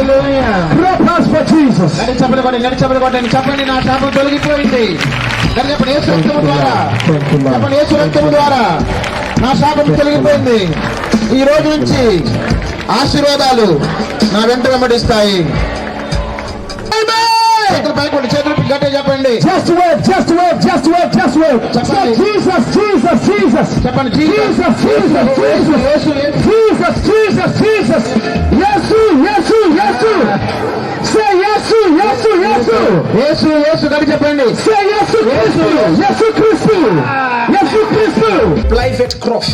Hallelujah. Clap hands for Jesus. చెప్పండి నా శాపం తొలగిపోయింది. చెప్పండి యేసు రక్తము ద్వారా, చెప్పండి యేసు రక్తము ద్వారా నా శాపం తొలగిపోయింది. ఈ రోజు నుంచి ఆశీర్వాదాలు నా వెంట వెంబడిస్తాయి. చేతులు గట్టిగా చెప్పండి. Just wave, just wave, just wave, just wave. చెప్పండి. Jesus, Jesus, Jesus. చెప్పండి Jesus, Jesus, Jesus. Jesus, Jesus, Jesus. Yesu, Yesu, Yesu. Say Yesu, Yesu, Yesu. యేసు యేసు గట్టి చెప్పండి. Say Yesu Christu, Yesu Christu, Yesu Christu. Private crop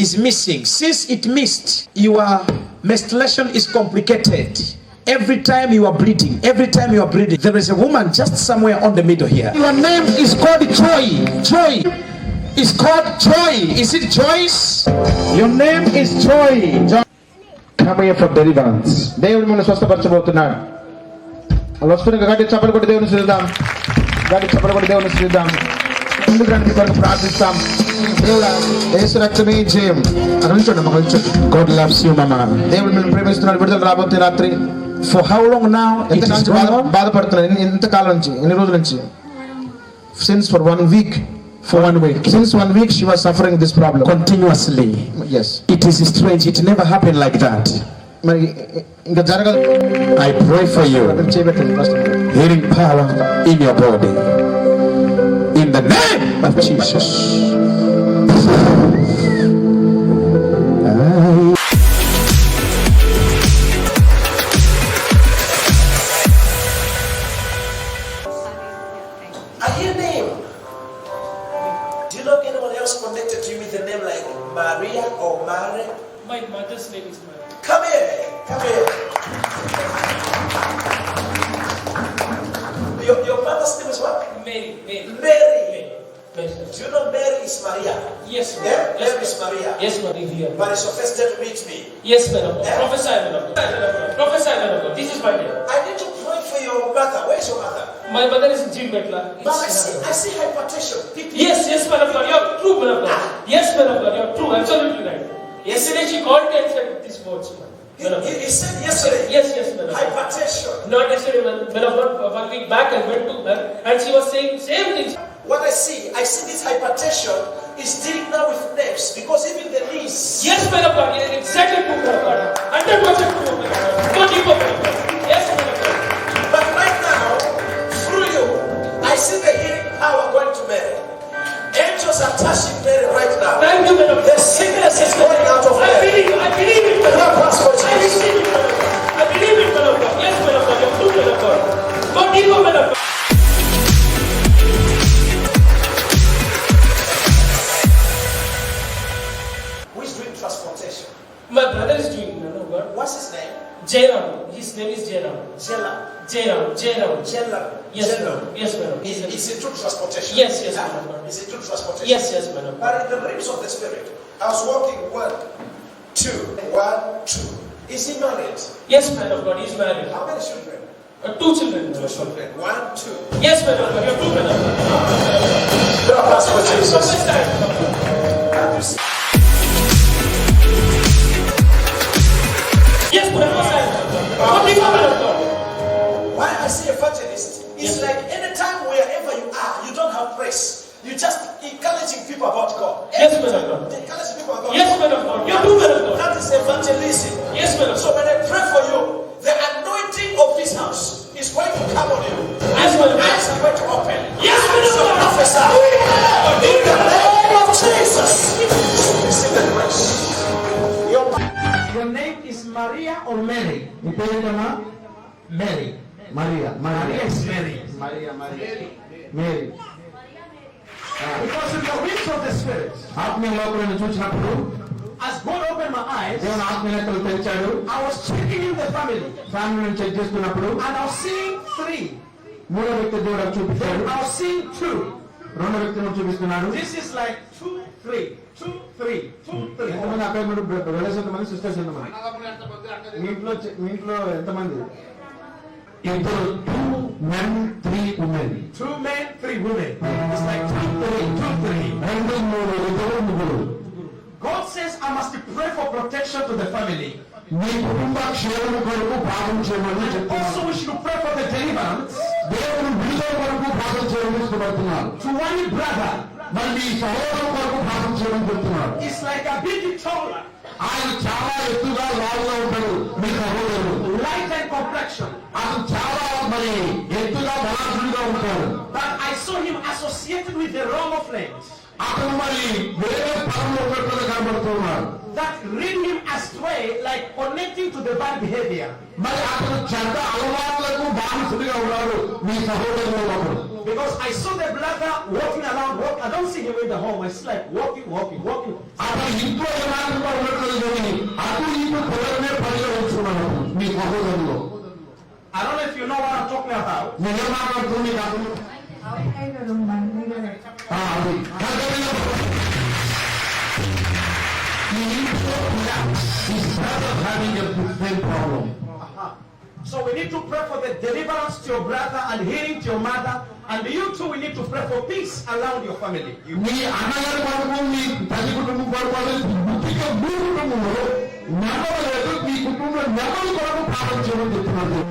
is missing. Since it missed, your menstruation is complicated. Every time you are bleeding, there is a woman just somewhere on the middle here. Your name is called Joy. Joy is called Joy. Is it Joyce? Your name is Joy. Come here for deliverance. దేవుడు మిమ్మల్ని స్వస్థపరచబోతున్నాడు. వాళ్ళు వస్తున్న గట్టి చప్పలు కొట్టి దేవుని స్తుతిద్దాం. గట్టి చప్పలు కొట్టి దేవుని స్తుతిద్దాం. ముందుకు రండి, మీ కొరకు ప్రార్థిస్తాం. దేవుడా యేసు రక్తమే జయం. అక్కడ నుంచోండి, మాకు నుంచోండి. God loves you, mama. దేవుడు మిమ్మల్ని ప్రేమిస్తున్నాడు. విడుదల రాబోతే రాత్రి. For how long now? ఎంత నుంచి బాధపడుతున్నాను? ఎంత కాలం నుంచి? ఎన్ని రోజుల నుంచి? Since for 1 week. For 1 week. Since 1 week she was suffering this problem Continuously. Yes. It is strange. It never happened like that. మరి ఇంకా జరగదు. I pray for you. చేయబెట్టండి first. Healing power in your body. In the name of Jesus. Your name. Do you know anyone else connected to you with a name like Maria or Mary? My mother's name is Mary. Come here. Come here. Your mother's name is what? Mary. Mary. Mary. Do you know Mary is Maria? Yes, Yeah? madam. Yes, Mary is Maria. Yes, madam. Here. But it's your first day to meet me. Yes, madam. Yeah? Prophesy, madam. Prophesy, madam. This is my name. I need to pray for your mother. Where is your mother? My mother is Jean Betla. But I see hypertension. Yes, madam. You're true, madam. Yes, madam. You're true. Absolutely right. Yesterday she called me and said these words, madam. He said yesterday. Yes, madam. Hypertension. Not yesterday, madam. 1 week back I went to her and she was saying same things. What I see this hypertension is dealing now with nerves because even the knees. Yes, madam. Exactly true, madam. 100% true, madam. Go deeper, madam. Yes, madam. But right now, through you, I see the healing power going to Mary. Angels are touching Mary right now. Thank you, madam. The sickness is going out of I Mary. believe it, madam. Clap hands for I Jesus. receive it, madam. I believe it, madam. Yes, madam. You're true, madam. Go deeper, madam. Who is doing transportation? My brother is doing, madam. God. What's his name? Jairam. His name is Jairam. Jella. Jairam. Jella. Yes, Jella. madam. Yes, madam. He's into transportation. Yes, Yeah? madam. He's into transportation. Yes, madam. But in the realms of the spirit, I was walking 1, 2, 1, 2. Is he married? Yes, madam. God. He's married. How many children? 2 children. 2 children. 1, 2. Yes, madam. You're true, madam. Clap hands for Jesus. Yes, madam. Go deeper, madam. God. Why I see evangelist? It's Yes. like anytime wherever you are, you don't have praise. You just encouraging people about God. Yes, madam. God. Encouraging people about Yes, God. madam. God. You're true, madam. God. That is evangelism. Yes, madam. So when I pray for you, the anointing of this house is going to come on you. Yes, madam. Eyes are going to open. Yes, madam. So prophesy. In the name of Jesus. Receive the grace. Your name is Maria or Mary? మీ పేరు ఏంటమ్మా? Mary. Maria is Mary. Maria. Mary. Because in the realms of the spirit, ఆత్మీయ లోకంలో చూసినప్పుడు as God opened my eyes, దేవుని ఆత్మీయ నేత్రాలు తెరిచాడు. I was checking in the family ఫ్యామిలీని చెక్ చేస్తున్నప్పుడు and I was seeing 3. మూడో వ్యక్తి దేవుడు చూపించాడు. I was seeing 2. రెండో వ్యక్తిని చూపిస్తున్నాడు. This is like 2, 3, 2, 3, 2, 3. ఎంతమంది అక్కడ బ్రదర్స్ ఎంతమంది, సిస్టర్స్ ఎంతమంది? మీ ఇంట్లో ఎంతమంది? ఇద్దరు 2 men 3 women. 2 men, 3 women. It's like 2, 3, 2, 3. 2 3 ఇద్దరు ముగ్గురు. God says says I must pray for protection to the family. మీ కుటుంబ క్షేమం కొరకు ప్రార్థన చేయమని Also చెప్తున్నాను. we should pray for the deliverance దేవుడు విడుదల కొరకు ప్రార్థన చేయమని ఇష్టపడుతున్నాను. to one brother. మరి మీ సహోదరు కొరకు ప్రార్థన చేయమని చెప్తున్నాడు. It's like a bit taller, ఆయన చాలా ఎత్తుగా లావుగా ఉంటాడు మీ సహోదరుడు. light and complexion. అతను చాలా మరి ఎత్తుగా బలాఢ్యుడిగా ఉంటాడు. But I saw him associated with the wrong of friends అతను మరి వేరే పనులు ఉన్నట్టుగా కనబడుతున్నాడు. that lead him astray, like connecting to the bad behavior. మరి అతను చెడ్డ అలవాట్లకు బానిసడిగా ఉన్నాడు మీ సహోదరుడు ఒకడు. Because I saw the brother walking around, I don't see him in the home, it's like walking. అతను ఇంట్లో ఎలాంటిగా ఉన్నట్లేదు కానీ అటు ఇటు పొలమే పనిగా ఉంచున్నాడు మీ సహోదరులు. I don't know if you know what I'm talking about. నేను మాట్లాడుతుంది కాదు అది ఈ ఇంట్లో కూడా ఈ brother having a same problem. So we need to pray for the deliverance to your brother and healing to your mother, and you too we need to pray for peace around your family. మీ అన్నగారి కొరకు మీ తల్లి కుటుంబం కొరకు ముఖ్యంగా మీ కుటుంబంలో నెమ్మలేదు మీ కుటుంబంలో నెమ్మది కొరకు ప్రార్థన చేయమని చెప్తున్నారు.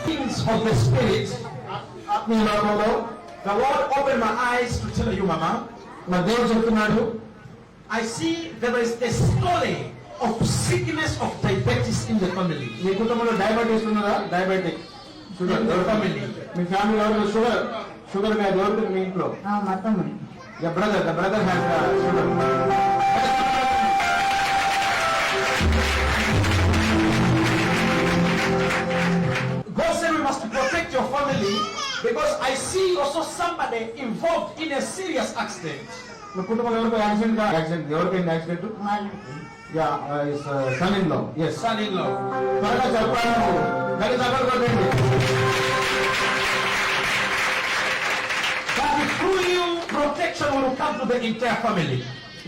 Things of the spirit. మీ లోకంలో The Lord opened my eyes to tell you, Mama. మా దేవుడు చెప్తున్నాడు I see there is a story of sickness of diabetes in the family. మీ కుటుంబంలో డయాబెటీస్ ఉన్నదా? Diabetic sugar In the family. Me family ఎవరు sugar వ్యాధి ఎవరికి మీ ఇంట్లో? The brother has sugar. God said we must protect your family because I see also somebody involved in a serious accident. మీ కుటుంబంలో ఎవరికి accident ఎవరికైంది accident? Yeah son in law. Yes Son-in-law. త్వరగా చెప్పాను. గడి సఫర్ కొట్టండి. But through you, protection will come to the entire family.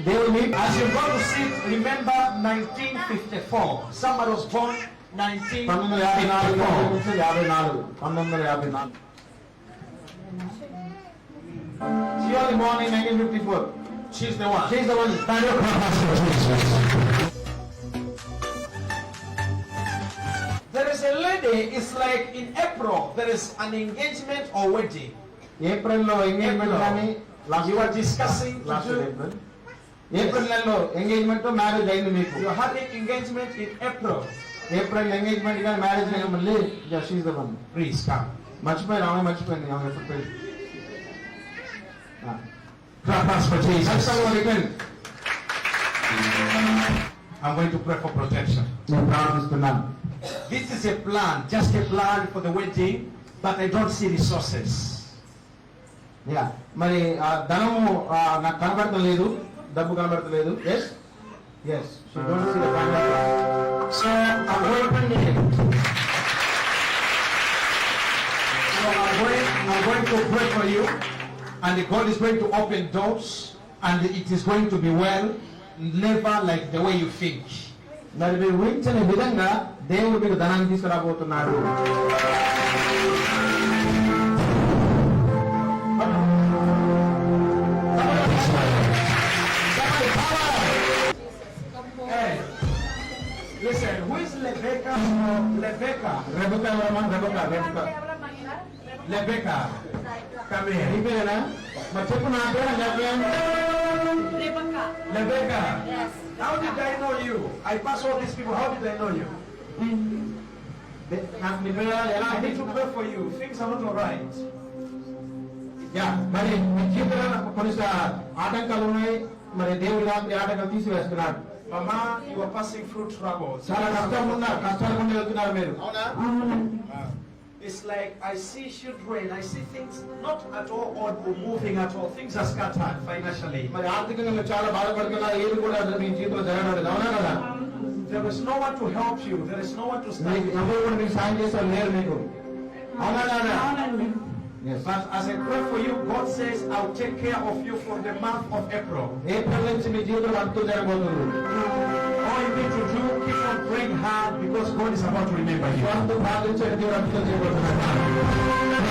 దేవుడు మీ As you go to sleep, remember 1954. Somebody was born 1954. 1954. She was born in 1954. She's the one. She is the one. There is a lady, it's like in April, there is an engagement or wedding. April లో engagement కానీ You are discussing to last do- April నెలలో engagement marriage అయింది మీకు. You are having engagement in April. April engagement కానీ marriage అయ్యి మళ్ళీ షీఈ్ the one. Please come. మర్చిపోయారు ఆమె మర్చిపోయింది ఆమె ఎప్పుడు పెళ్లి. Clap hands for Jesus. Return I'm going to pray for protection. నేను ప్రార్థిస్తున్నాను. This is a plan, just a plan for the wedding, but I don't see resources. Yeah మరి ఆ ధనము నాకు కనబడతలేదు, డబ్బు కనబడతలేదు. Yes yes she don't see the finance. So I'm going to pray for you, and God is going to open doors, and it is going to be well, never like the way you think. మరి మీరు ఊహించని విధంగా దేవుడు మీకు ధనాన్ని తీసుకురాబోతున్నాడు. Hey, listen, who is Rebecca? Rebecca. Rebecca ఎవరమ్మా? Rebecca Rebecca. Come నీ here. పేరేనా? మరి చెప్పు నా పేరు Rebecca. Rebecca. Yes. How did I know you? I pass all these people. How did I know you? నాకు నీ పేరు ఎలా? I need to pray for you. Things are not alright. Yeah మరి మీ జీవితంలో కొన్ని ఆటంకాలు ఉన్నాయి. మరి దేవుడు రాత్రి ఆటంకాలు తీసివేస్తున్నాడు. Mama, you are passing through troubles. చాలా కష్టం ఉన్నారు, కష్టాల గుండా వెళ్తున్నారు మీరు. It's like I see children, I see things not at all odd or moving at all. Things are scattered financially. మరి ఆర్థికంగా మీరు చాలా బాధపడుతున్నారు. ఏది కూడా మీ జీవితంలో జరగడం అవునా కదా? There is no one to help you. There is no one to stand. మీకు ఎవరు కూడా మీకు సాయం చేస్తారు లేరు మీకు. అవునా కదా? Yes. But as I pray for you, God says, I'll take care of you from the month of April. April నుంచి మీ జీవితంలో అంతు జరగబోతుంది. All you need to do keep on praying hard because God is about to remember you. ప్రార్థించండి, దేవుడు అద్భుతం చేయబోతున్నాడు.